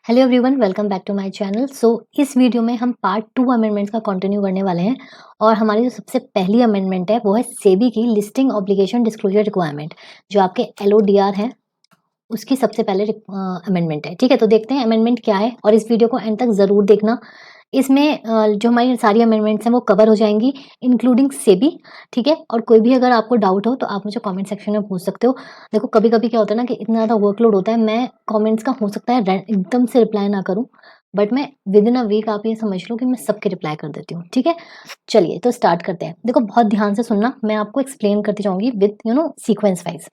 Hello everyone, welcome back to my channel. इस video में हम पार्ट 2 अमेंडमेंट्स का कंटिन्यू करने वाले हैं और हमारी जो सबसे पहली अमेंडमेंट है वो है सेबी की लिस्टिंग ऑब्लिगेशन डिस्क्लोजर रिक्वायरमेंट, जो आपके एलओडीआर है उसकी सबसे पहले अमेंडमेंट है। ठीक है, तो देखते हैं अमेंडमेंट क्या है और इस वीडियो को एंड तक ज़रूर देखना। इसमें जो हमारी सारी अमेंडमेंट्स हैं वो कवर हो जाएंगी इंक्लूडिंग सेबी। ठीक है, और कोई भी अगर आपको डाउट हो तो आप मुझे कमेंट सेक्शन में पूछ सकते हो। देखो कभी कभी क्या होता है ना कि इतना ज़्यादा वर्कलोड होता है, मैं कमेंट्स का हो सकता है एकदम से रिप्लाई ना करूं, बट मैं विद इन अ वीक आप ये समझ लो कि मैं सबके रिप्लाई कर देती हूँ। ठीक है, चलिए तो स्टार्ट करते हैं। देखो बहुत ध्यान से सुनना, मैं आपको एक्सप्लेन करती जाऊंगी विद सीक्वेंस वाइज।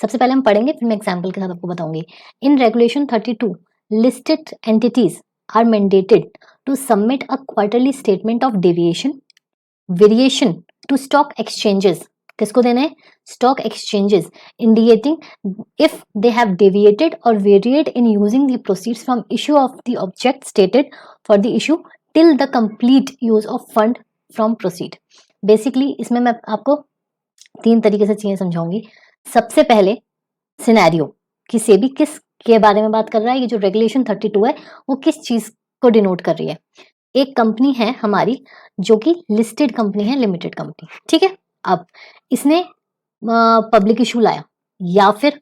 सबसे पहले हम पढ़ेंगे, फिर मैं एग्जाम्पल के साथ आपको बताऊंगी। In regulation 32 listed entities are mandated to submit a quarterly statement of variation to stock exchanges. किसको देना है? Stock exchanges, indicating if they have deviated or varied in using the proceeds from issue of the object stated for the issue till the complete use of fund from proceed. Basically इसमें मैं आपको 3 तरीके से चीजें समझाऊंगी। सबसे पहले scenario कि सेबी किस के बारे में बात कर रहा है, ये जो रेगुलेशन 32 है वो किस चीज को डिनोट कर रही है। एक कंपनी है हमारी जो कि लिस्टेड कंपनी है, लिमिटेड कंपनी। ठीक है, अब इसने पब्लिक इशू लाया या फिर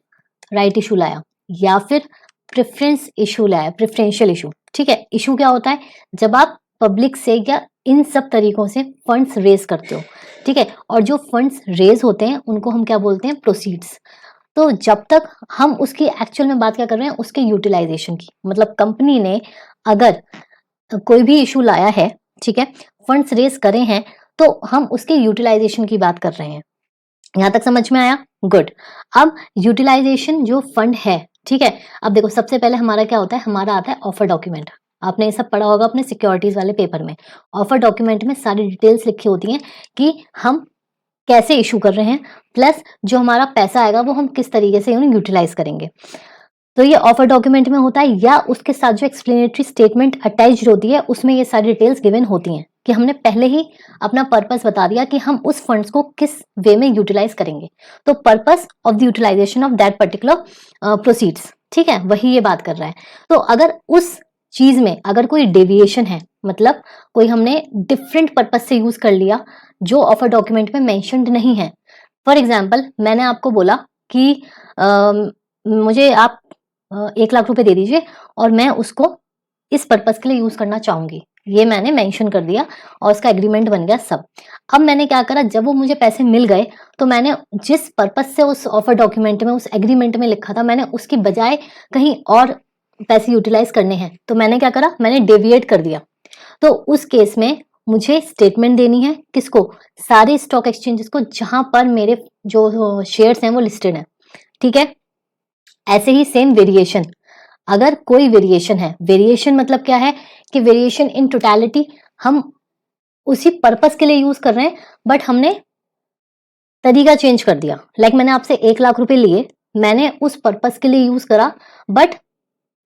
राइट इशू लाया या फिर प्रेफरेंस इशू लाया, प्रेफरेंशियल इशू। ठीक है, इशू क्या होता है? जब आप पब्लिक से या इन सब तरीकों से फंड्स रेज करते हो। ठीक है, और जो फंड्स रेज होते हैं उनको हम क्या बोलते हैं? प्रोसीड्स। तो जब तक हम उसकी एक्चुअल में बात क्या कर रहे हैं? उसके यूटिलाइजेशन की। मतलब कंपनी ने अगर कोई भी इशू लाया है, ठीक है, फंड्स रेज करे हैं, तो हम उसके यूटिलाइजेशन की बात कर रहे हैं। यहां तक समझ में आया? गुड। अब यूटिलाइजेशन जो फंड है, ठीक है, अब देखो सबसे पहले हमारा क्या होता है? हमारा आता है ऑफर डॉक्यूमेंट। आपने ये सब पढ़ा होगा अपने सिक्योरिटीज वाले पेपर में। ऑफर डॉक्यूमेंट में सारी डिटेल्स लिखी होती हैं कि हम कैसे इशू कर रहे हैं, प्लस जो हमारा पैसा आएगा वो हम किस तरीके से यूटिलाइज करेंगे। तो ये ऑफर डॉक्यूमेंट में होता है, या उसके साथ जो एक्सप्लेनेटरी स्टेटमेंट अटैच्ड होती है उसमें ये सारी डिटेल्स गिवन होती हैं कि हमने पहले ही अपना पर्पस बता दिया कि हम उस फंड्स को किस वे में यूटिलाइज करेंगे। तो purpose of the utilisation of that particular proceeds, ठीक है, वही ये बात कर रहा है। तो अगर उस चीज में अगर कोई डेविएशन है, मतलब कोई हमने डिफरेंट पर्पस से यूज कर लिया जो ऑफर डॉक्यूमेंट में मेंशन्ड नहीं है। फॉर एग्जाम्पल मैंने आपको बोला कि मुझे आप 1 लाख रुपए दे दीजिए और मैं उसको इस पर्पस के लिए यूज करना चाहूंगी, ये मैंने मेंशन कर दिया और उसका एग्रीमेंट बन गया सब। अब मैंने क्या करा, जब वो मुझे पैसे मिल गए तो मैंने जिस पर्पस से उस ऑफर डॉक्यूमेंट में, उस एग्रीमेंट में लिखा था, मैंने उसकी बजाय कहीं और पैसे यूटिलाइज करने हैं, तो मैंने क्या करा? मैंने डेविएट कर दिया। तो उस केस में मुझे स्टेटमेंट देनी है किसको? सारे स्टॉक एक्सचेंजेस को जहां पर मेरे जो शेयर्स हैं वो लिस्टेड हैं। ठीक है, ऐसे ही सेम वेरिएशन, अगर कोई वेरिएशन है, वेरिएशन मतलब क्या है कि वेरिएशन इन टोटलिटी हम उसी पर्पस के लिए यूज कर रहे हैं बट हमने तरीका चेंज कर दिया। लाइक मैंने आपसे 1 लाख रुपए लिए, मैंने उस पर्पस के लिए यूज करा बट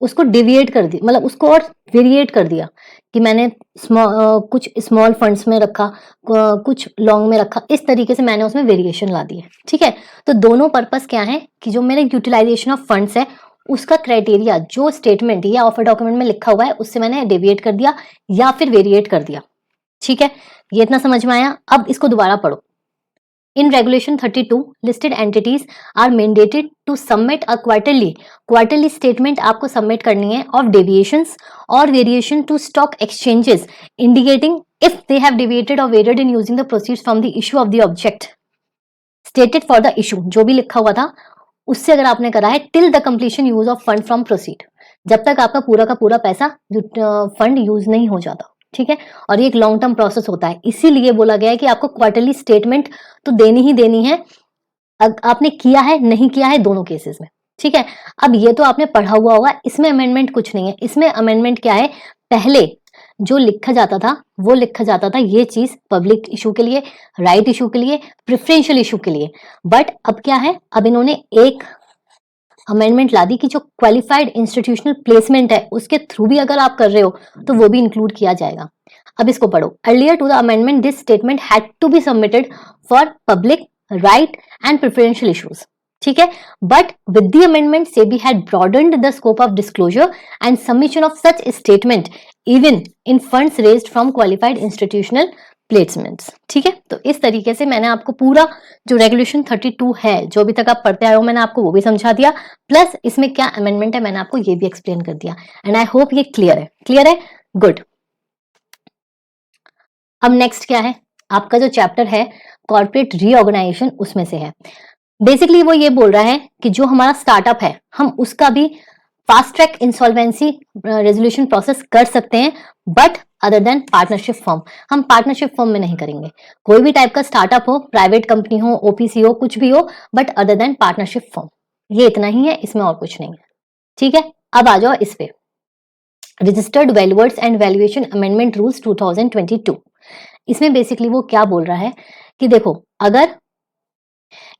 उसको डिविएट कर दिया, मतलब उसको और वेरिएट कर दिया कि मैंने कुछ स्मॉल फंड्स में रखा, कुछ लॉन्ग में रखा, इस तरीके से मैंने उसमें वेरिएशन ला दिए। ठीक है, तो दोनों पर्पस क्या है कि जो मेरे यूटिलाइजेशन ऑफ फंड्स है उसका क्राइटेरिया जो स्टेटमेंट या ऑफर डॉक्यूमेंट में लिखा हुआ है उससे मैंने डेविएट कर दिया या फिर वेरिएट कर दिया। ठीक है, ये इतना समझ में आया? अब इसको दोबारा पढ़ो। In Regulation 32, listed entities are mandated to submit a quarterly statement आपको submit करनी है of deviations or variation to stock exchanges indicating if they have deviated or varied in using the proceeds from the issue of the object stated for the issue। जो भी लिखा हुआ था उससे अगर आपने करा है till the completion use of fund from proceed, जब तक आपका पूरा का पूरा पैसा फंड यूज नहीं हो जाता। ठीक है, और ये एक लॉन्ग टर्म प्रोसेस होता है, इसीलिए बोला गया है कि आपको क्वार्टरली स्टेटमेंट तो देनी ही देनी है, आपने किया है नहीं किया है दोनों केसेस में। ठीक है, अब ये तो आपने पढ़ा हुआ होगा, इसमें अमेंडमेंट कुछ नहीं है। इसमें अमेंडमेंट क्या है? पहले जो लिखा जाता था वो लिखा जाता था ये चीज पब्लिक इशू के लिए, राइट इशू के लिए, प्रेफरेंशियल इशू के लिए, बट अब क्या है, अब इन्होंने एक अमेंडमेंट ला दी कि जो क्वालिफाइड इंस्टीट्यूशनल प्लेसमेंट है उसके थ्रू भी अगर आप कर रहे हो तो वो भी इंक्लूड किया जाएगा। अब इसको पढ़ो। Earlier to the amendment this statement had to be submitted for public, right and preferential issues. ठीक है, but with the amendment SEBI had broadened the scope of disclosure and submission of such statement even in funds raised from qualified institutional placements. ठीक है, तो इस तरीके से मैंने आपको पूरा जो रेगुलेशन 32 है, जो अभी तक आप पढ़ते आए हो, मैंने आपको वो भी समझा दिया, प्लस इसमें क्या अमेंडमेंट है मैंने आपको ये भी एक्सप्लेन कर दिया। एंड आई होप ये क्लियर है। क्लियर है? गुड। अब नेक्स्ट क्या है, आपका जो चैप्टर है कॉर्पोरेट रीऑर्गेनाइजेशन, उसमें से है। बेसिकली वो ये बोल रहा है कि जो हमारा स्टार्टअप है हम उसका भी fast track insolvency resolution process कर सकते हैं, but other than partnership firm. हम पार्टनरशिप फर्म में नहीं करेंगे। कोई भी टाइप का स्टार्टअप हो, प्राइवेट कंपनी हो, ओपीसी हो, कुछ भी हो, but other than partnership firm. ये इतना ही है, इसमें और कुछ नहीं है। ठीक है, अब आ जाओ इस पे, registered valuers and valuation amendment rules 2022। इसमें बेसिकली वो क्या बोल रहा है कि देखो, अगर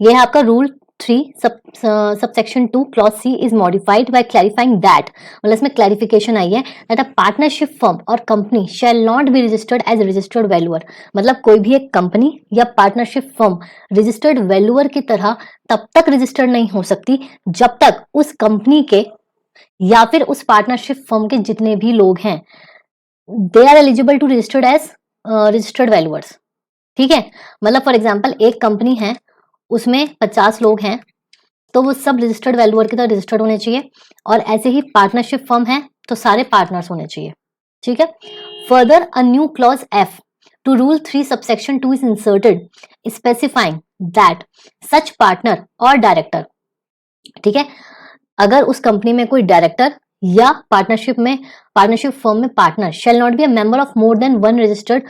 ये है आपका rule 3 subsection 2 clause c is modified by clarifying that, मतलब इसमें क्लैरिफिकेशन आई है दैट अ पार्टनरशिप फर्म और company shall not be registered as registered valuer. मतलब कोई भी एक कंपनी या पार्टनरशिप फर्म रजिस्टर्ड वैल्यूअर की तरह तब तक रजिस्टर्ड नहीं हो सकती जब तक उस कंपनी के या फिर उस पार्टनरशिप फर्म के जितने भी लोग हैं they are eligible to registered as registered valuers. ठीक है, मतलब फॉर एग्जाम्पल एक कंपनी है, उसमें 50 लोग हैं, तो वो सब रजिस्टर्ड वैल्यूअर की तरह रजिस्टर्ड होने चाहिए। और ऐसे ही पार्टनरशिप फर्म है तो सारे पार्टनर्स होने चाहिए। ठीक है, further a new clause f to rule 3 subsection 2 is inserted specifying that such partner और डायरेक्टर, ठीक है, अगर उस कंपनी में कोई डायरेक्टर या पार्टनरशिप फर्म में partner shall not be a member of more than one registered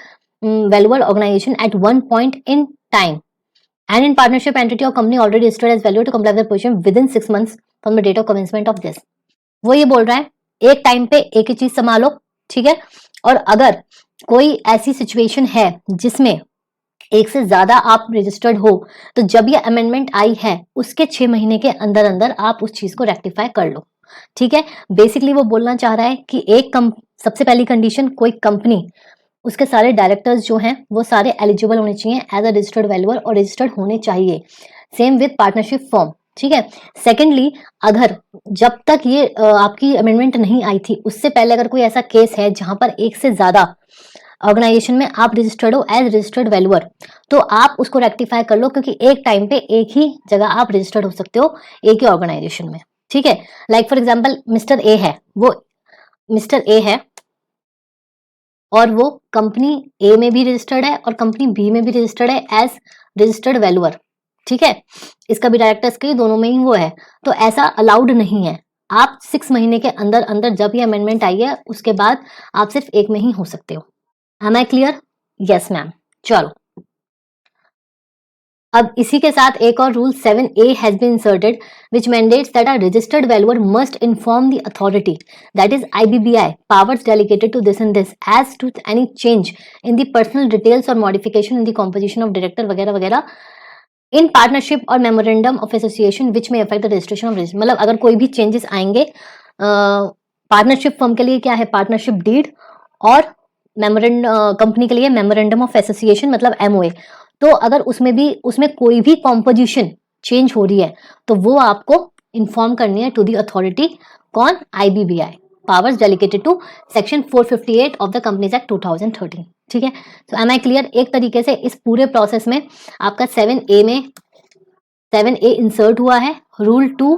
valuer organisation at one point in time and in partnership entity or company already registered as value to comply with the position within 6 months from the date of commencement of this। वो ये बोल रहा है एक time पे एक ही चीज संभालो। ठीक है, और अगर कोई ऐसी सिचुएशन है जिसमें एक से ज्यादा आप रजिस्टर्ड हो, तो जब ये अमेंडमेंट आई है उसके 6 महीने के अंदर अंदर आप उस चीज को रेक्टिफाई कर लो। ठीक है, बेसिकली वो बोलना चाह रहा है कि सबसे पहली कंडीशन, कोई कंपनी उसके सारे डायरेक्टर्स जो हैं वो सारे एलिजिबल होने चाहिए एज अ रजिस्टर्ड वैल्यूअर और रजिस्टर्ड होने चाहिए। Same with partnership firm. ठीक है, सेकेंडली अगर जब तक ये आपकी अमेंडमेंट नहीं आई थी उससे पहले अगर कोई ऐसा केस है जहां पर एक से ज्यादा ऑर्गेनाइजेशन में आप रजिस्टर्ड हो एज रजिस्टर्ड वैल्यूअर, तो आप उसको रेक्टिफाई कर लो, क्योंकि एक टाइम पे एक ही जगह आप रजिस्टर्ड हो सकते हो एक ही ऑर्गेनाइजेशन में। ठीक है, like for example mister A है, वो मिस्टर ए है और वो कंपनी ए में भी रजिस्टर्ड है और कंपनी बी में भी रजिस्टर्ड है एज रजिस्टर्ड वैल्यूअर। ठीक है, इसका भी डायरेक्टर्स के दोनों में ही वो है, तो ऐसा अलाउड नहीं है। आप 6 महीने के अंदर अंदर जब ये अमेंडमेंट आई है उसके बाद आप सिर्फ एक में ही हो सकते हो। Am I clear? Yes ma'am. चलो, अब इसी के साथ एक और rule 7A has been inserted which mandates that a registered valuer must inform the authority, that is IBBI, powers delegated to this and this as to any change in the personal details or modification in the composition of director वगैरह वगैरह in partnership or memorandum of association which may affect the registration of registration। मतलब अगर कोई भी changes आएंगे partnership firm के लिए क्या है पार्टनरशिप डीड, और कंपनी के लिए मेमोरेंडम ऑफ एसोसिएशन मतलब MOA। तो अगर उसमें कोई भी कॉम्पोजिशन चेंज हो रही है तो वो आपको इन्फॉर्म करनी है टू द अथॉरिटी। कौन? IBBI, powers delegated to section 458 of the companies act 2013। ठीक है, तो एम आई क्लियर? एक तरीके से इस पूरे प्रोसेस में आपका 7A इंसर्ट हुआ है, रूल 2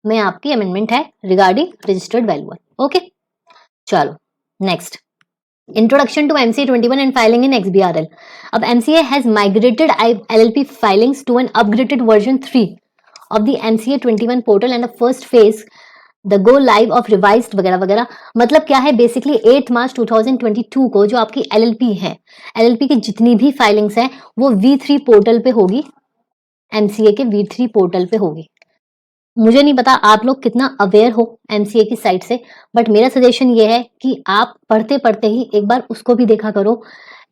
में आपकी अमेंडमेंट है रिगार्डिंग रजिस्टर्ड वैल्यूअर। ओके, चलो next, Introduction to MCA 21 and filing in XBRL। अब MCA has migrated LLP filings to an upgraded version 3 of the MCA 21 portal and the first phase the go live of revised वगैरह वगैरह। मतलब क्या है basically 8 मार्च 2022 को जो आपकी LLP है, LLP की जितनी भी फाइलिंग्स हैं वो V3 पोर्टल पे होगी, MCA के V3 पोर्टल पे होगी। मुझे नहीं पता आप लोग कितना अवेयर हो MCA की साइट से, बट मेरा सजेशन ये है कि आप पढ़ते पढ़ते ही एक बार उसको भी देखा करो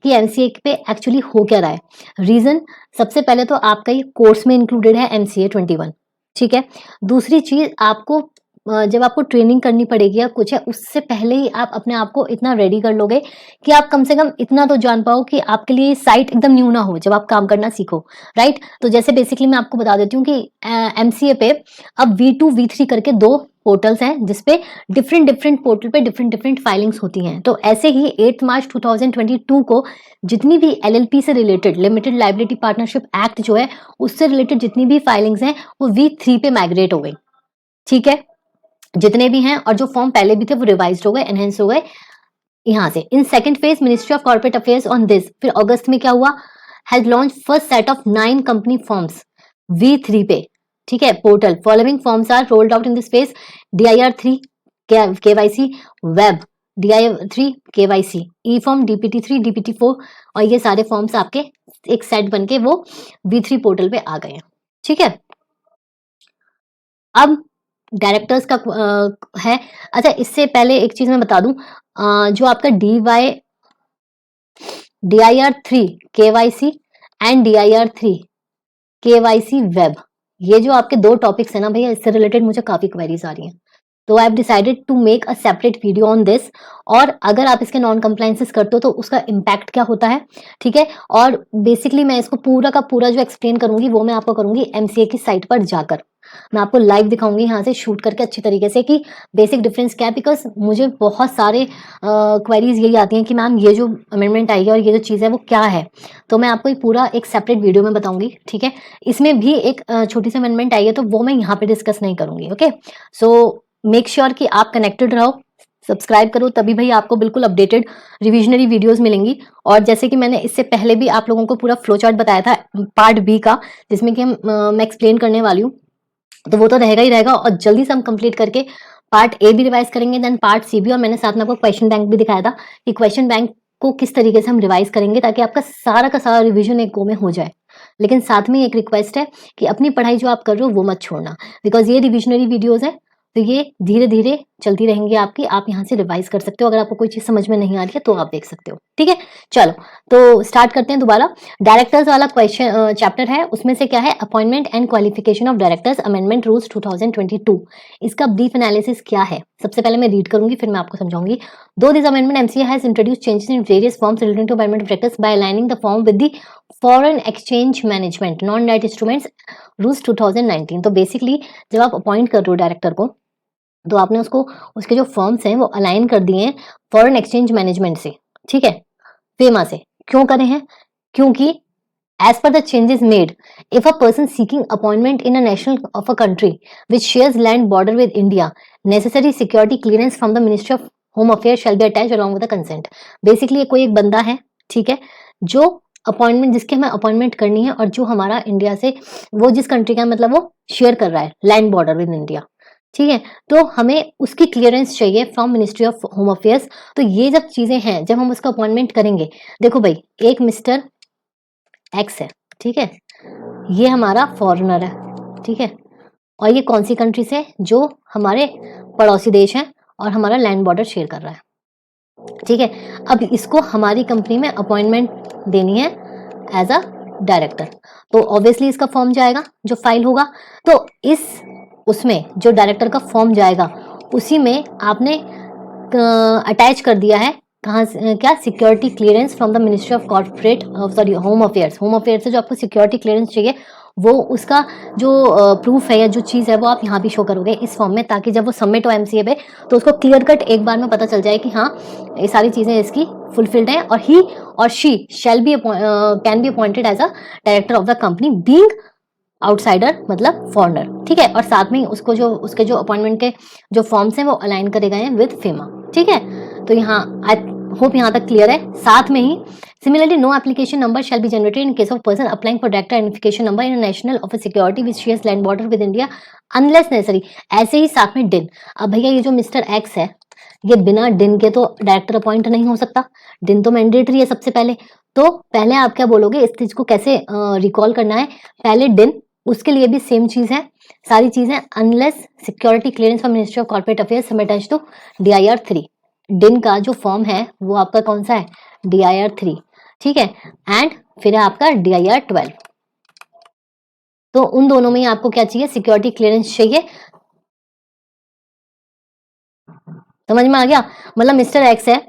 कि MCA पे एक्चुअली हो क्या रहा है। रीजन, सबसे पहले तो आपका ये कोर्स में इंक्लूडेड है MCA 21। ठीक है, दूसरी चीज आपको जब आपको ट्रेनिंग करनी पड़ेगी या कुछ है, उससे पहले ही आप अपने आप को इतना रेडी कर लोगे कि आप कम से कम इतना तो जान पाओ कि आपके लिए साइट एकदम न्यू ना हो जब आप काम करना सीखो, राइट। तो जैसे बेसिकली मैं आपको बता देती हूँ कि एमसीए पे अब V2 V3 करके 2 पोर्टल्स हैं जिसपे डिफरेंट पोर्टल पे डिफरेंट फाइलिंग्स होती हैं। तो ऐसे ही 8 मार्च 2022 को जितनी भी एलएलपी से related, limited liability partnership act जो है, उससे रिलेटेड जितनी भी फाइलिंग्स हैं वो V3 पे माइग्रेट हो गई, ठीक है, जितने भी हैं। और जो फॉर्म पहले भी थे वो रिवाइज हो गए, एनहेंस हो गए यहाँ से। In second phase ministry of corporate affairs on this, फिर अगस्त में क्या हुआ, has launch first set of 9 company forms V3 पे, ठीक है, portal. Following forms are rolled out in this phase: DIR3 KYC web, DIR3 KYC e form, DPT3 DPT4, और ये सारे फॉर्म्स आपके एक सेट बन के वो V3 पोर्टल पे आ गए हैं, ठीक है। अब डायरेक्टर्स का है। अच्छा, इससे पहले एक चीज मैं बता दूं, जो आपका DIR3 KYC and DIR3 KYC web, ये जो आपके 2 टॉपिक्स है ना भैया, इससे रिलेटेड मुझे काफी क्वेरीज आ रही हैं, तो I have decided to make a separate video on this. और अगर आप इसके नॉन कंप्लायंसेस करते हो तो उसका इम्पैक्ट क्या होता है, ठीक है। और बेसिकली मैं इसको पूरा का पूरा जो एक्सप्लेन करूंगी वो मैं आपको करूंगी एमसीए की साइट पर जाकर, मैं आपको लाइव दिखाऊंगी यहाँ से शूट करके अच्छी तरीके से कि बेसिक डिफरेंस क्या है। बिकॉज मुझे बहुत सारे क्वेरीज यही आती हैं कि मैम ये जो अमेंडमेंट आई है और ये जो चीज़ है वो क्या है, तो मैं आपको पूरा एक सेपरेट वीडियो में बताऊंगी, ठीक है। इसमें भी एक छोटी सी अमेंडमेंट आई है तो वो मैं यहाँ पे डिस्कस नहीं करूंगी, ओके। सो मेक श्योर कि आप कनेक्टेड रहो, सब्सक्राइब करो, तभी भाई आपको बिल्कुल अपडेटेड रिविजनरी वीडियोस मिलेंगी। और जैसे कि मैंने इससे पहले भी आप लोगों को पूरा फ्लो चार्ट बताया था पार्ट बी का, जिसमें कि मैं एक्सप्लेन करने वाली हूँ, तो वो तो रहेगा ही रहेगा। और जल्दी से हम कंप्लीट करके पार्ट ए भी रिवाइज करेंगे, देन पार्ट सी भी। और मैंने साथ में आपको क्वेश्चन बैंक भी दिखाया था कि क्वेश्चन बैंक को किस तरीके से हम रिवाइज करेंगे ताकि आपका सारा का सारा रिवीजन एक गो में हो जाए। लेकिन साथ में एक रिक्वेस्ट है कि अपनी पढ़ाई जो आप कर रहे हो वो मत छोड़ना, बिकॉज ये रिविजनरी वीडियोज है, तो ये धीरे धीरे चलती रहेंगी आपकी, आप यहाँ से रिवाइज कर सकते हो। अगर आपको कोई चीज समझ में नहीं आ रही है तो आप देख सकते हो, ठीक है। चलो तो स्टार्ट करते हैं दोबारा। डायरेक्टर्स वाला क्वेश्चन चैप्टर है, उसमें से क्या है, appointment and qualification of directors amendment rules 2022। इसका ब्रीफ एनालिसिस क्या है, सबसे पहले मैं रीड करूंगी फिर मैं आपको समझाऊंगी। Though this amendment MCA has introduce changes in various forms relating to appointment practice by aligning the form with the foreign exchange management non direct instruments rules 2019। तो बेसिकली जब आप अपॉइंट कर रहे हो डायरेक्टर को, तो आपने उसको उसके जो फर्म्स हैं वो अलाइन कर दिए हैं फॉरेन एक्सचेंज मैनेजमेंट से, ठीक है, फेमा से। क्यों करे हैं, क्योंकि as per the changes made, if a person seeking appointment in a national of a country which shares land border with India, necessary security clearance from the ministry of home affair shall be attached along with the consent. Basically कोई एक बंदा है, ठीक है, जो appointment, जिसकी हमें appointment करनी है और जो हमारा इंडिया से, वो जिस कंट्री का मतलब वो शेयर कर रहा है लैंड बॉर्डर विद इंडिया, ठीक है, तो हमें उसकी क्लियरेंस चाहिए from ministry of home affairs. तो ये जब चीजें हैं, जब हम उसका अपॉइंटमेंट करेंगे, देखो भाई एक मिस्टर एक्स है, ठीक है, ये हमारा फॉरेनर है, ठीक है, और ये कौन सी कंट्री से, जो हमारे पड़ोसी देश है और हमारा लैंड बॉर्डर शेयर कर रहा है, ठीक है। अब इसको हमारी कंपनी में अपॉइंटमेंट देनी है एज अ डायरेक्टर, तो ऑब्वियसली इसका फॉर्म जाएगा जो फाइल होगा। तो इस उसमें जो डायरेक्टर का फॉर्म जाएगा उसी में आपने अटैच कर दिया है कहाँ से, क्या, security clearance from the ministry of corporate, sorry home affairs. Home affairs से जो आपको सिक्योरिटी क्लियरेंस चाहिए, वो उसका जो प्रूफ है या जो चीज़ है वो आप यहाँ भी शो करोगे इस फॉर्म में, ताकि जब वो सबमिट हो एमसीए पे तो उसको क्लियर कट एक बार में पता चल जाए कि हाँ ये सारी चीज़ें इसकी फुलफिल्ड है, और ही और she shall be can be appointed as a director of the company being outsider, मतलब फॉरनर, ठीक है। और साथ में उसको जो उसके जो अपॉइंटमेंट के जो फॉर्म्स हैं वो अलाइन करे गए हैं विद फेमा, ठीक है। तो यहाँ आई होप यहाँ तक क्लियर है। साथ में ही similarly no application number shall be generated in case of person applying for director identification number in national of security which shares land border with India unless necessary. ऐसे ही साथ में डिन। अब भैया ये जो मिस्टर एक्स है, ये बिना डिन के तो डायरेक्टर अपॉइंट नहीं हो सकता, डिन तो मैंडेटरी है सबसे पहले। तो पहले आप क्या बोलोगे, इस चीज को कैसे रिकॉल करना है, पहले डिन, उसके लिए भी सेम चीज है, सारी चीजें unless security clearance from ministry of corporate affairs सब अटैच टू DIR3। डिन का जो फॉर्म है वो आपका कौन सा है, DIR3, ठीक है, एंड फिर है आपका DIR12। तो उन दोनों में ही आपको क्या चाहिए, सिक्योरिटी क्लियरेंस चाहिए समझ में आ गया? मतलब मिस्टर एक्स है,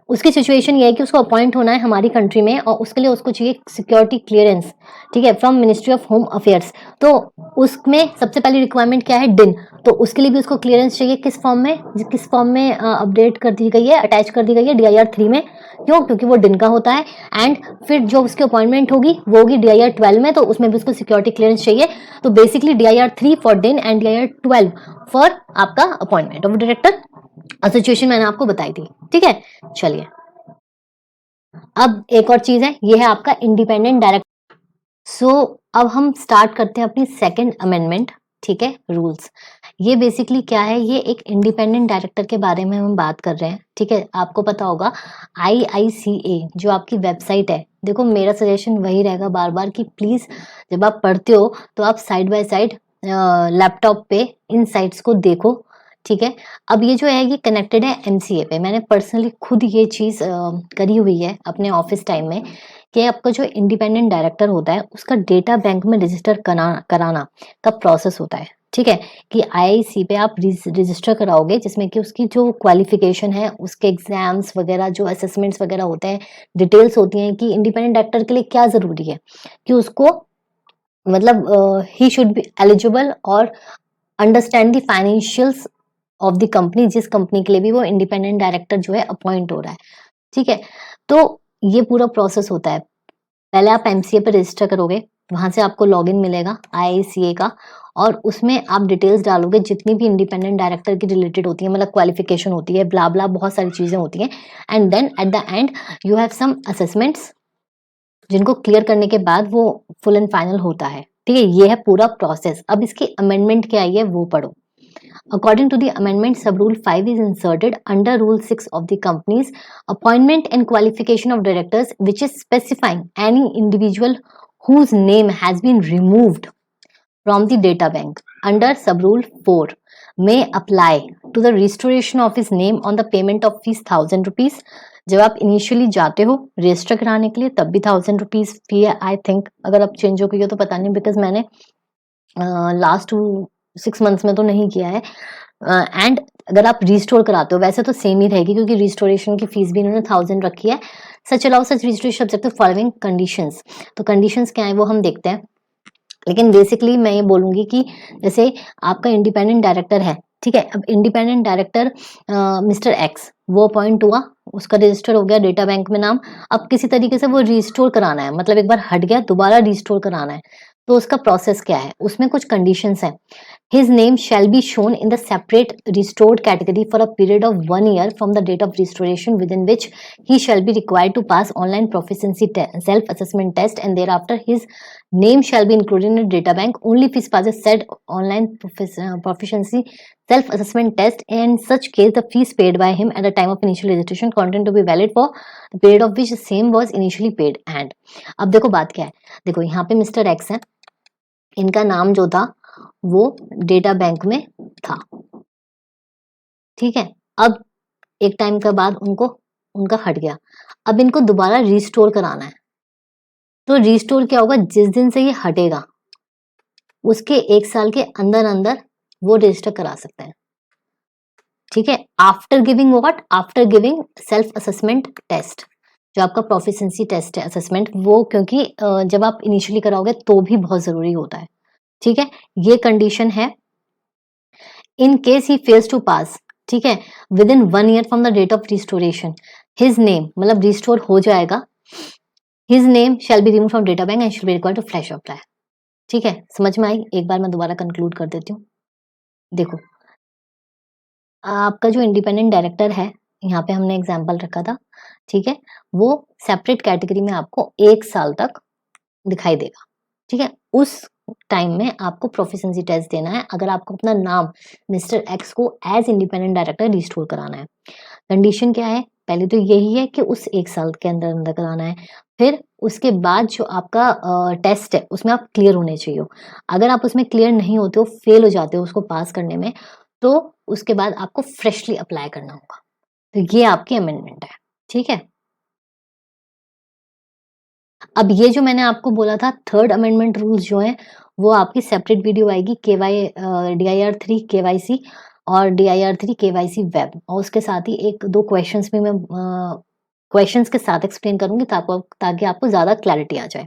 उसकी सिचुएशन ये है कि उसको अपॉइंट होना है हमारी कंट्री में और उसके लिए उसको चाहिए सिक्योरिटी क्लियरेंस, ठीक है, from ministry of home affairs. तो उसमें सबसे पहली रिक्वायरमेंट क्या है? डिन। तो उसके लिए भी उसको क्लियरेंस चाहिए, किस फॉर्म में? किस फॉर्म में अपडेट कर दी गई है, अटैच कर दी गई है? DIR 3 में। क्यों? क्योंकि वो डिन का होता है। एंड फिर जो उसकी अपॉइंटमेंट होगी वो होगी DIR 12 में, तो उसमें भी उसको सिक्योरिटी क्लियरेंस चाहिए। तो बेसिकली DIR 3 फॉर डिन एंड DIR 12 फॉर आपका अपॉइंटमेंट ऑफ डायरेक्टर। सिचुएशन मैंने आपको बताई थी, ठीक है। चलिए, अब एक और चीज है, ये है आपका इंडिपेंडेंट डायरेक्टर। सो अब हम स्टार्ट करते हैं अपनी सेकंड अमेंडमेंट, ठीक है, रूल्स। ये बेसिकली क्या है? ये एक इंडिपेंडेंट डायरेक्टर के बारे में हम बात कर रहे हैं, ठीक है। आपको पता होगा IICA जो आपकी वेबसाइट है, देखो मेरा सजेशन वही रहेगा बार बार कि प्लीज जब आप पढ़ते हो तो आप साइड बाय साइड लैपटॉप पे इन साइट्स को देखो, ठीक है। अब ये जो है ये कनेक्टेड है MCA पे। मैंने पर्सनली खुद ये चीज करी हुई है अपने ऑफिस टाइम में कि आपका जो इंडिपेंडेंट डायरेक्टर होता है उसका डेटा बैंक में रजिस्टर कराना का प्रोसेस होता है, ठीक है। कि IIC पे आप रजिस्टर कराओगे जिसमें कि उसकी जो क्वालिफिकेशन है, उसके एग्जाम्स वगैरह, जो असेसमेंट्स वगैरह होते हैं, डिटेल्स होती हैं कि इंडिपेंडेंट डायरेक्टर के लिए क्या जरूरी है कि उसको मतलब ही शुड बी एलिजिबल और understand the financials of the company, जिस कंपनी के लिए भी वो इंडिपेंडेंट डायरेक्टर जो है अपॉइंट हो रहा है, ठीक है। तो ये पूरा प्रोसेस होता है। पहले आप MCA पे रजिस्टर करोगे, वहां से आपको लॉगिन मिलेगा IICA का, और उसमें आप डिटेल्स डालोगे जितनी भी इंडिपेंडेंट डायरेक्टर की रिलेटेड होती है, मतलब क्वालिफिकेशन होती है, ब्ला ब्ला बहुत सारी चीजें होती हैं। And then at the end you have some assessments जिनको क्लियर करने के बाद वो फुल एंड फाइनल होता है, ठीक है। ये है पूरा प्रोसेस। अब इसकी अमेंडमेंट क्या आई है वो पढ़ो। According to the amendment, sub-rule 5 is inserted under Rule 6 of the Companies Appointment and Qualification of Directors, which is specifying any individual whose name has been removed from the data bank under sub-rule 4 may apply to the restoration of his name on the payment of fees 1000 rupees. जब आप initially जाते हो register कराने के लिए तब भी 1000 rupees फी है, आई थिंक। अगर आप चेंज हो गई हो तो पता नहीं, बिकॉज मैंने लास्ट 6 मंथ्स में तो नहीं किया है। एंड अगर आप रिस्टोर कराते हो वैसे तो सेम ही रहेगी, क्योंकि रिस्टोरेशन की फीस भी इन्होंने 1000 रखी है। Such allow such restoration subject to following conditions. तो कंडीशंस क्या है वो हम देखते हैं, लेकिन बेसिकली मैं ये बोलूंगी कि जैसे आपका इंडिपेंडेंट डायरेक्टर है, ठीक है। अब इंडिपेंडेंट डायरेक्टर मिस्टर एक्स वो अपॉइंट हुआ, उसका रजिस्टर हो गया डेटा बैंक में नाम। अब किसी तरीके से वो रिस्टोर कराना है, मतलब एक बार हट गया दोबारा रिस्टोर कराना है, तो उसका प्रोसेस क्या है? उसमें कुछ कंडीशंस हैं। His name shall be shown in the separate restored category for a period of 1 year from the date of restoration, within which he shall be required to pass online proficiency self-assessment test, and thereafter his name shall be included in the data bank only if he passes said online proficiency self-assessment test. In such case, the fees paid by him at the time of initial registration content to be valid for the period of which the same was initially paid. And अब देखो बात क्या है, देखो यहाँ पे mister x है, इनका नाम जो था वो डेटा बैंक में था, ठीक है। अब एक टाइम के बाद उनका हट गया, अब इनको दोबारा रिस्टोर कराना है। तो रिस्टोर क्या होगा? जिस दिन से ये हटेगा उसके 1 साल के अंदर अंदर वो रजिस्टर करा सकते हैं, ठीक है। After giving what? After giving self assessment test, जो आपका प्रोफिशिएंसी टेस्ट है, असेसमेंट वो, क्योंकि जब आप इनिशियली कराओगे तो भी बहुत जरूरी होता है, ठीक है। ये कंडीशन है। In case he fails to pass, ठीक है, within 1 year from the date of restoration, his name मतलब रिस्टोर हो जाएगा, his name shall be remove from data bank and shall be required to fresh apply, ठीक है। समझ में आई? एक बार मैं दोबारा कंक्लूड कर देती हूँ। देखो, आपका जो इंडिपेंडेंट डायरेक्टर है, यहाँ पे हमने एग्जाम्पल रखा था, ठीक है, वो सेपरेट कैटेगरी में आपको 1 साल तक दिखाई देगा, ठीक है। उस टाइम में आपको प्रोफिशिएंसी टेस्ट देना है अगर आपको अपना नाम मिस्टर एक्स को एज इंडिपेंडेंट डायरेक्टर रिस्टोर कराना है। कंडीशन क्या है? पहले तो यही है कि उस 1 साल के अंदर अंदर कराना है। फिर उसके बाद जो आपका टेस्ट है उसमें आप क्लियर होने चाहिए हो। अगर आप उसमें क्लियर नहीं होते हो, फेल हो जाते हो उसको पास करने में, तो उसके बाद आपको फ्रेशली अप्लाई करना होगा। तो ये आपकी अमेंडमेंट है, ठीक है। अब ये जो मैंने आपको बोला था थर्ड अमेंडमेंट रूल्स जो है वो आपकी सेपरेट वीडियो आएगी, DIR 3 KYC, और DIR3 KYC वेब, और उसके साथ ही एक दो क्वेश्चंस भी मैं क्वेश्चंस के साथ एक्सप्लेन करूंगी ताकि आपको ज्यादा क्लैरिटी आ जाए।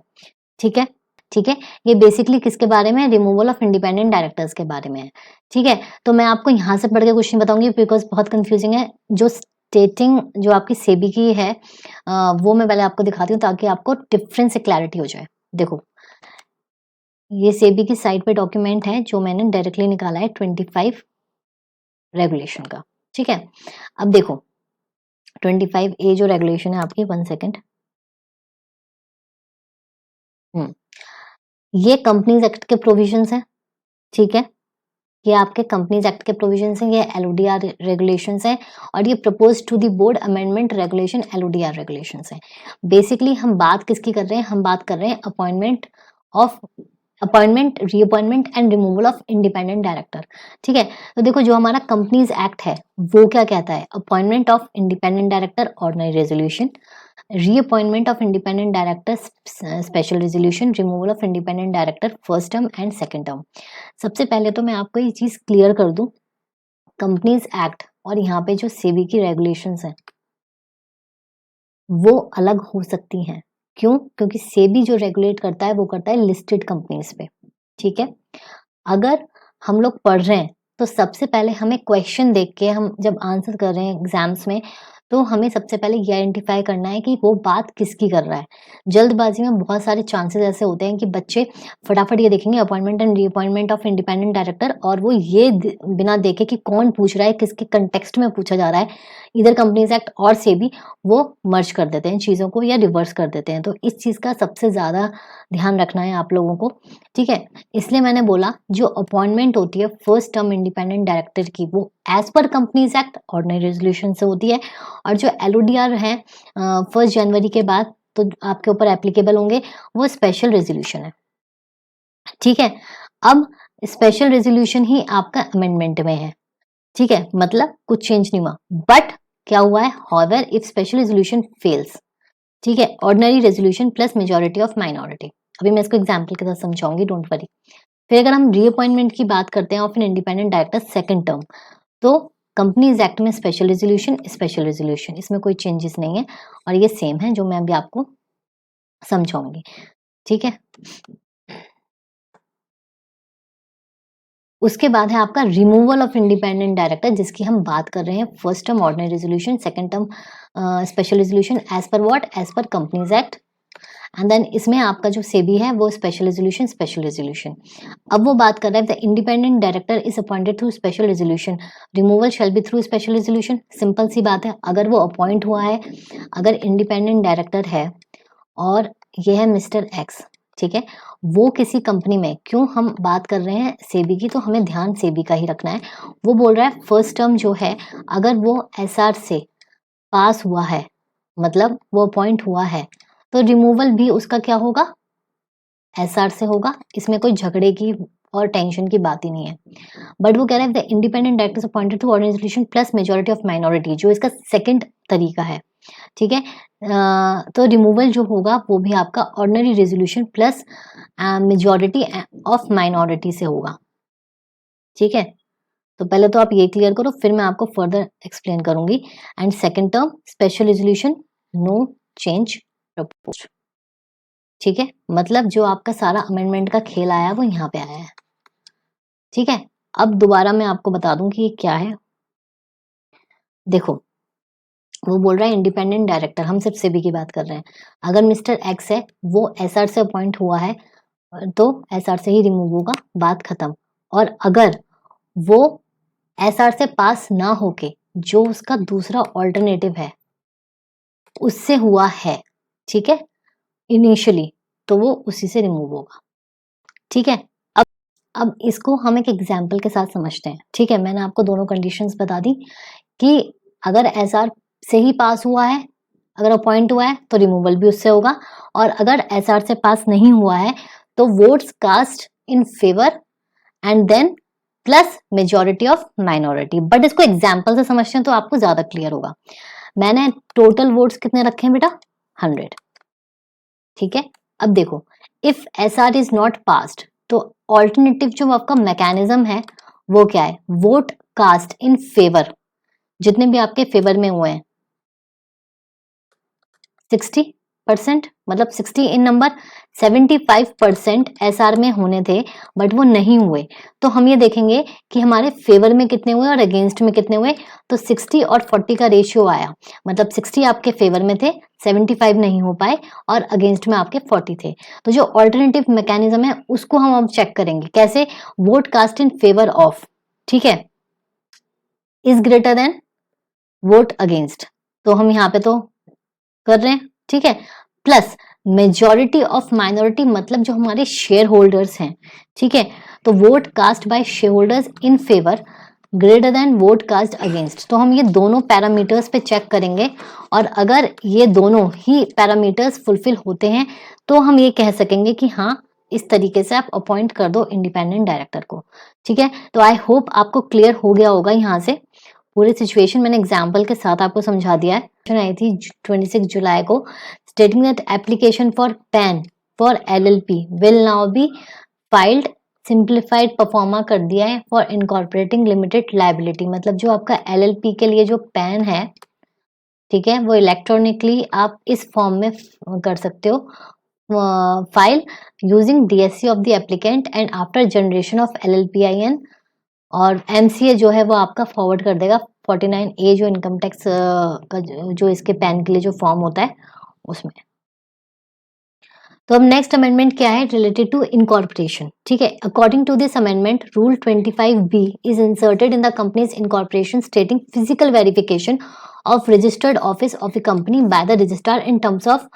ठीक है, ठीक है। ये बेसिकली किसके बारे में है? रिमूवल ऑफ इंडिपेंडेंट डायरेक्टर्स के बारे में है। ठीक है, तो मैं आपको यहाँ से पढ़ के कुछ नहीं बताऊंगी बिकॉज बहुत कंफ्यूजिंग है। जो स्टेटिंग जो आपकी सेबी की है वो मैं पहले आपको दिखाती हूँ ताकि आपको डिफरेंस से क्लैरिटी हो जाए। देखो, ये सेबी की साइट पे डॉक्यूमेंट है जो मैंने डायरेक्टली निकाला है 25 रेगुलेशन का। ठीक है, अब देखो 25A जो रेगुलेशन है आपकी, 1 सेकेंड। ये कंपनीज एक्ट के प्रोविजंस हैं। ठीक है, ये आपके कंपनीज एक्ट के प्रोविजंस हैं, ये LODR रेगुलेशंस हैं, और ये propose to the board amendment regulation LODR regulations हैं। बेसिकली हम बात किसकी कर रहे हैं? हम बात कर रहे हैं appointment, reappointment and removal of independent director. ठीक है, तो देखो जो हमारा कंपनीज एक्ट है वो क्या कहता है? Appointment of independent director ordinary resolution, reappointment of independent director special resolution, removal of independent director first term and second term. सबसे पहले तो मैं आपको ये चीज क्लियर कर दूं, कंपनीज एक्ट और यहाँ पे जो सेबी की रेगुलेशंस हैं वो अलग हो सकती हैं। क्यों? क्योंकि सेबी जो रेगुलेट करता है वो करता है लिस्टेड कंपनीज पे। ठीक है, अगर हम लोग पढ़ रहे हैं तो सबसे पहले हमें क्वेश्चन देख के, हम जब आंसर कर रहे हैं एग्जाम्स में, तो हमें सबसे पहले ये आइडेंटिफाई करना है कि वो बात किसकी कर रहा है। जल्दबाजी में बहुत सारे चांसेस ऐसे होते हैं कि बच्चे फटाफट ये देखेंगे appointment and reappointment of independent director, और वो ये बिना देखे कि कौन पूछ रहा है, किसके कंटेक्स्ट में पूछा जा रहा है, इधर कंपनीज एक्ट और सेबी, वो मर्ज कर देते हैं चीजों को या रिवर्स कर देते हैं। तो इस चीज का सबसे ज्यादा ध्यान रखना है आप लोगों को। ठीक है, इसलिए मैंने बोला जो अपॉइंटमेंट होती है फर्स्ट टर्म इंडिपेंडेंट डायरेक्टर की, वो as per companies act ordinary resolution से होती है, और जो LODR है 1 जनवरी के बाद तो आपके ऊपर एप्लीकेबल होंगे, वो स्पेशल रेजोल्यूशन है। ठीक है, अब स्पेशल रेजोल्यूशन ही आपका अमेंडमेंट में है। ठीक है, मतलब कुछ चेंज नहीं हुआ, बट क्या हुआ है? However if special resolution fails, ठीक है, ordinary resolution plus majority of minority. अभी मैं इसको एग्जाम्पल के साथ समझाऊंगी, डोंट वरी। फिर अगर हम रीअपॉइंटमेंट की बात करते हैं of an independent director second term, तो कंपनीज एक्ट में स्पेशल रेजोल्यूशन, इसमें कोई चेंजेस नहीं है, और ये सेम है जो मैं अभी आपको समझाऊंगी। ठीक है, उसके बाद है आपका रिमूवल ऑफ इंडिपेंडेंट डायरेक्टर, जिसकी हम बात कर रहे हैं first term ordinary resolution, second term special resolution, as per what? As per companies act. And then इसमें आपका जो सेबी है वो स्पेशल रेजोल्यूशन। अब वो बात कर रहा है the independent director is appointed through special resolution, removal shall be through special resolution. Simple सी बात है, अगर वो अपॉइंट हुआ है, अगर इंडिपेंडेंट डायरेक्टर है और ये है मिस्टर एक्स, ठीक है, वो किसी कंपनी में, क्यों हम बात कर रहे हैं सेबी की तो हमें ध्यान सेबी का ही रखना है। वो बोल रहा है फर्स्ट टर्म जो है, अगर वो SR से पास हुआ है, मतलब वो अपॉइंट हुआ है, तो रिमूवल भी उसका क्या होगा? SR से होगा। इसमें कोई झगड़े की और टेंशन की बात ही नहीं है। बट वो कह रहे हैं the independent directors appointed through ordinary resolution plus majority of minority, जो इसका सेकंड तरीका है। ठीक है, तो रिमूवल जो होगा वो भी आपका ordinary resolution plus majority of minority से होगा। ठीक है, तो पहले तो आप ये क्लियर करो, फिर मैं आपको फर्दर एक्सप्लेन करूंगी। And second term special resolution, no change proposed. ठीक है, मतलब जो आपका सारा अमेंडमेंट का खेल आया वो यहाँ पे आया है। ठीक है, अब दोबारा मैं आपको बता दूं कि ये क्या है। देखो, वो बोल रहा है इंडिपेंडेंट डायरेक्टर, हम सिर्फ सेबी की बात कर रहे हैं, अगर मिस्टर एक्स है वो SR से अपॉइंट हुआ है तो SR से ही रिमूव होगा, बात खत्म। और अगर वो SR से पास ना होके जो उसका दूसरा ऑल्टरनेटिव है उससे हुआ है, ठीक है, इनिशियली, तो वो उसी से रिमूव होगा। ठीक है, अब इसको हम एक एग्जाम्पल के साथ समझते हैं। ठीक है, मैंने आपको दोनों कंडीशंस बता दी कि अगर SR से ही पास हुआ है, अगर अपॉइंट हुआ है तो रिमूवल भी उससे होगा, और अगर SR से पास नहीं हुआ है तो votes cast in favour and then plus majority of minority. But इसको एग्जाम्पल से समझते हैं तो आपको ज्यादा क्लियर होगा। मैंने टोटल वोट्स कितने रखे हैं बेटा? 100। ठीक है, अब देखो, if SR is not passed, तो ऑल्टरनेटिव जो आपका मैकेनिज्म है वो क्या है? वोट कास्ट इन फेवर, जितने भी आपके फेवर में हुए हैं 60%, मतलब 60 इन नंबर, 75% एसआर में होने थे बट वो नहीं हुए। तो हम ये देखेंगे कि हमारे फेवर में कितने हुए और अगेंस्ट में कितने हुए। तो 60 और 40 का रेशियो आया, मतलब 60 आपके फेवर में थे, 75 नहीं हो पाए और अगेंस्ट में आपके 40 थे। तो जो ऑल्टरनेटिव मैकेनिज्म है उसको हम अब चेक करेंगे, कैसे? Vote cast in favour of, ठीक है, is greater than vote against, तो हम यहाँ पे तो कर रहे हैं, ठीक है, प्लस मेजॉरिटी ऑफ माइनॉरिटी, मतलब जो हमारे शेयर होल्डर्स हैं, ठीक है, तो vote cast by share holders in favour greater than vote cast against. तो हम ये दोनों पैरामीटर्स पे चेक करेंगे और अगर ये दोनों ही पैरामीटर्स फुलफिल होते हैं तो हम ये कह सकेंगे कि हाँ, इस तरीके से आप अपॉइंट कर दो इंडिपेंडेंट डायरेक्टर को, ठीक है। तो आई होप आपको क्लियर हो गया होगा, यहाँ से पूरी सिचुएशन मैंने एग्जाम्पल के साथ आपको समझा दिया है। आई थी 26 जुलाई को, stating that application for pan for LLP will now be filed, simplified pro forma कर दिया है फॉर इनकॉर्पोरेटिंग लिमिटेड लायबिलिटी, मतलब जो आपका एलएलपी के लिए जो पैन है, ठीक है, वो इलेक्ट्रॉनिकली आप इस फॉर्म में कर सकते हो, file using DSC of the applicant and after generation of LLPIN, और एमसीए जो है वो आपका फॉरवर्ड कर देगा 49A जो इनकम टैक्स का जो इसके पैन के लिए जो फॉर्म होता है उसमें। तो अब नेक्स्ट अमेंडमेंट क्या है, रिलेटेड टू इनकॉर्पोरेशन, ठीक है। According to this amendment rule 25B is inserted in the companies incorporation stating physical verification of registered office of the company by the registrar in terms of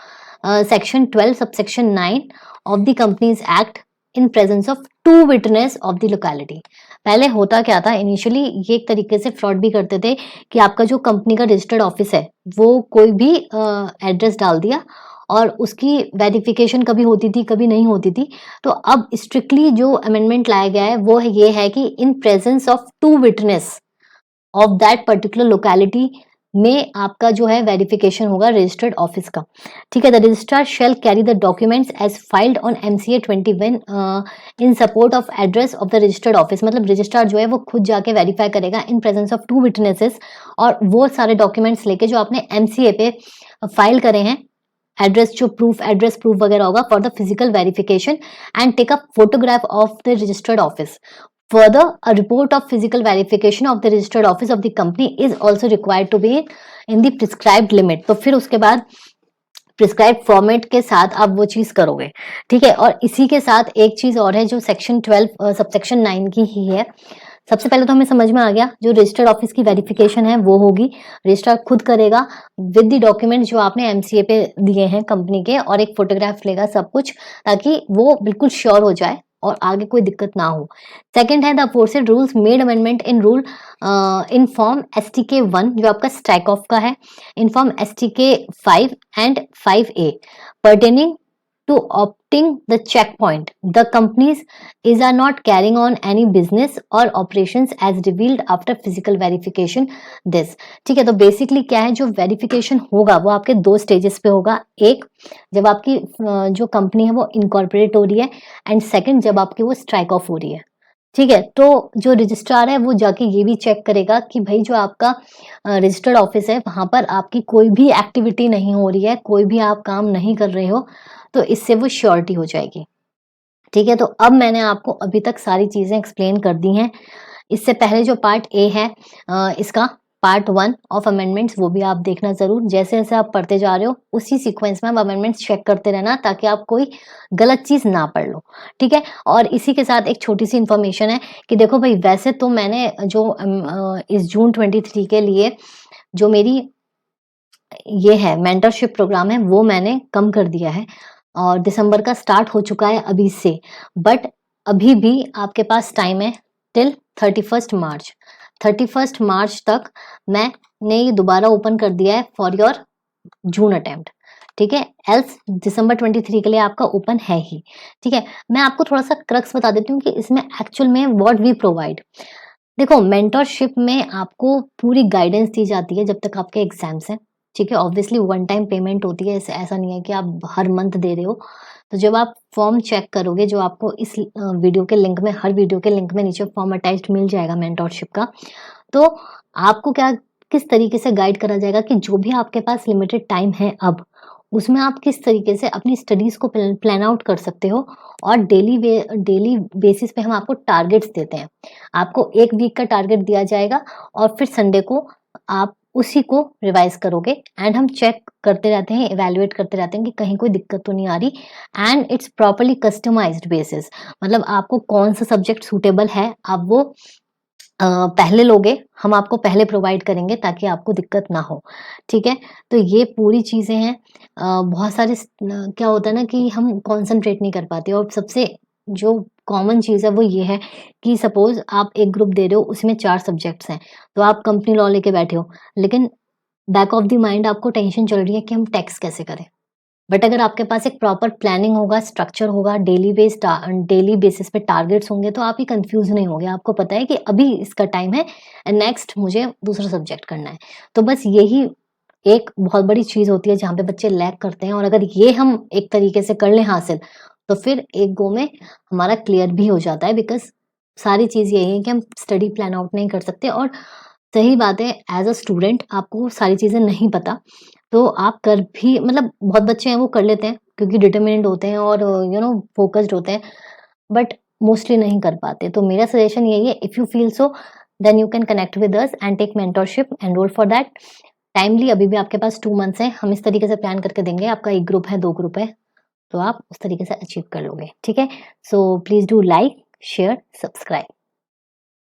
section 12 subsection 9 of the companies act in presence of 2 witness of the locality. पहले होता क्या था, initially ये एक तरीके से fraud भी करते थे कि आपका जो कंपनी का रजिस्टर्ड ऑफिस है वो कोई भी एड्रेस डाल दिया और उसकी वेरिफिकेशन कभी होती थी कभी नहीं होती थी। तो अब स्ट्रिक्टली जो अमेंडमेंट लाया गया है वो ये है कि इन presence of 2 witness of that particular locality में आपका जो है वेरिफिकेशन होगा रजिस्टर्ड ऑफिस का, ठीक है। The registrar shall carry the documents as filed on MCA 21 in support of address of the registered office, मतलब रजिस्ट्रार जो है वो खुद जाके वेरीफाई करेगा इन प्रेजेंस ऑफ 2 विटनेसेस, और वो सारे डॉक्यूमेंट्स लेके जो आपने MCA पे फाइल करे हैं, एड्रेस प्रूफ वगैरह होगा for the physical verification, and take a photograph of the registered office. Further, a report of physical verification of the registered office of the company is also required to be in the prescribed limit. तो फिर उसके बाद prescribe format के साथ आप वो चीज करोगे, ठीक है। और इसी के साथ एक चीज और है जो सेक्शन 12 सबसेक्शन 9 की ही है। सबसे पहले तो हमें समझ में आ गया, जो रजिस्टर्ड ऑफिस की वेरिफिकेशन है वो होगी, रजिस्ट्रार खुद करेगा विद द डॉक्यूमेंट जो आपने MCA पे दिए हैं कंपनी के, और एक फोटोग्राफ लेगा सब कुछ, ताकि वो बिल्कुल श्योर हो जाए और आगे कोई दिक्कत ना हो। सेकंड है the aforesaid rules made amendment in rule in form STK 1 जो आपका स्ट्राइक ऑफ का है, in form STK 5 and 5A pertaining to opting the checkpoint. The companies are not carrying on any business or operations as revealed after physical verification this. ठीक है, तो basically क्या है, जो वेरिफिकेशन होगा वो आपके 2 स्टेजेस पे होगा। एक, जब आपकी जो कंपनी है वो इनकॉर्पोरेट हो रही है, एंड सेकंड जब आपकी वो स्ट्राइक ऑफ हो रही है, ठीक है। तो जो रजिस्ट्रार है वो जाके ये भी चेक करेगा कि भाई जो आपका रजिस्टर्ड ऑफिस है वहां पर आपकी कोई भी एक्टिविटी नहीं हो रही है, कोई भी आप काम नहीं कर रहे हो, तो इससे वो श्योरिटी हो जाएगी, ठीक है। तो अब मैंने आपको अभी तक सारी चीजें एक्सप्लेन कर दी हैं। इससे पहले जो पार्ट ए है इसका पार्ट 1 ऑफ अमेंडमेंट्स, वो भी आप देखना जरूर। जैसे जैसे आप पढ़ते जा रहे हो उसी सीक्वेंस में आप अमेंडमेंट्स चेक करते रहना, ताकि आप कोई गलत चीज ना पढ़ लो, ठीक है। और इसी के साथ एक छोटी सी इंफॉर्मेशन है कि देखो भाई, वैसे तो मैंने जो इस जून 23 के लिए जो मेरी ये है मेंटरशिप प्रोग्राम है वो मैंने कम कर दिया है, और दिसंबर का स्टार्ट हो चुका है अभी से, बट अभी भी आपके पास टाइम है टिल 31 मार्च। 31 मार्च तक मैंने ये दोबारा ओपन कर दिया है फॉर योर जून अटेम्प्ट, ठीक है। एल्स दिसंबर 23 के लिए आपका ओपन है ही, ठीक है। मैं आपको थोड़ा सा क्रक्स बता देती हूँ कि इसमें एक्चुअल में व्हाट वी प्रोवाइड। देखो, मेंटरशिप में आपको पूरी गाइडेंस दी जाती है जब तक आपके एग्जाम्स हैं, ठीक है। ऑब्वियसली 1 टाइम पेमेंट होती है, ऐसा नहीं है कि आप हर मंथ दे रहे हो, तो जब आप फॉर्म चेक करोगे, जो आपको इस वीडियो के लिंक में, हर वीडियो के लिंक में नीचे फॉर्म अटैच्ड मिल जाएगा मेंटोरशिप का, तो आपको किस तरीके से गाइड करा जाएगा कि जो भी आपके पास लिमिटेड टाइम है अब, उसमें आप किस तरीके से अपनी स्टडीज़ को प्लान आउट कर सकते हो। और डेली बेसिस पे हम आपको टारगेट्स देते हैं। आपको 1 वीक का टारगेट दिया जाएगा और फिर संडे को आप उसी को रिवाइज़ करोगे एंड हम चेक करते रहते हैं, इवैल्यूएट करते रहते हैं कि कहीं कोई दिक्कत तो नहीं आ रही। And it's properly customised basis, मतलब आपको कौन-सा सब्जेक्ट सूटेबल है, आप वो पहले लोगे, हम आपको पहले प्रोवाइड करेंगे ताकि आपको दिक्कत ना हो, ठीक है? तो ये पूरी चीज़ें हैं। बहुत सारे क्या होता है ना कि हम कॉन्संट्रेट नहीं कर पाते, और सबसे जो कॉमन चीज़ है वो ये है कि सपोज़ आप एक ग्रुप दे रहे हो, उसमें 4 सब्जेक्ट्स हैं, तो आप कंपनी लॉ लेके बैठे हो, लेकिन बैक ऑफ द माइंड आपको टेंशन चल रही है कि हम टैक्स कैसे करें? बट अगर आपके पास एक प्रॉपर प्लानिंग होगा, स्ट्रक्चर होगा, डेली बेसिस पे टारगेट्स होंगे, तो आप ये कंफ्यूज नहीं होगे। आपको पता है कि अभी इसका टाइम है एंड नेक्स्ट मुझे दूसरा सब्जेक्ट करना है। तो बस यही एक बहुत बड़ी चीज़ होती है जहाँ पे बच्चे लैग करते हैं, और अगर ये हम एक तरीके से कर लें हासिल, तो फिर एक गो में हमारा क्लियर भी हो जाता है। बिकॉज़ सारी चीज़ यही है कि हम स्टडी प्लान आउट नहीं कर सकते, और सही बात है, एज़ अ स्टूडेंट आपको सारी चीज़ें नहीं पता, तो आप कर भी, मतलब बहुत बच्चे हैं वो कर लेते हैं क्योंकि डिटरमिन्ड होते हैं और फ़ोकस्ड होते हैं, बट मोस्टली नहीं कर पाते। तो मेरा सजेशन यही है, if you feel so then you can connect with us and take mentorship, enrol for that. Timely अभी भी आपके पास 2 मंथ्स हैं, हम इस तरीके से प्लान करके देंगे। आपका 1 ग्रुप है, 2 ग्रुप है, तो आप उस तरीके से अचीव कर लोगे, ठीक है? So please do like, share, subscribe.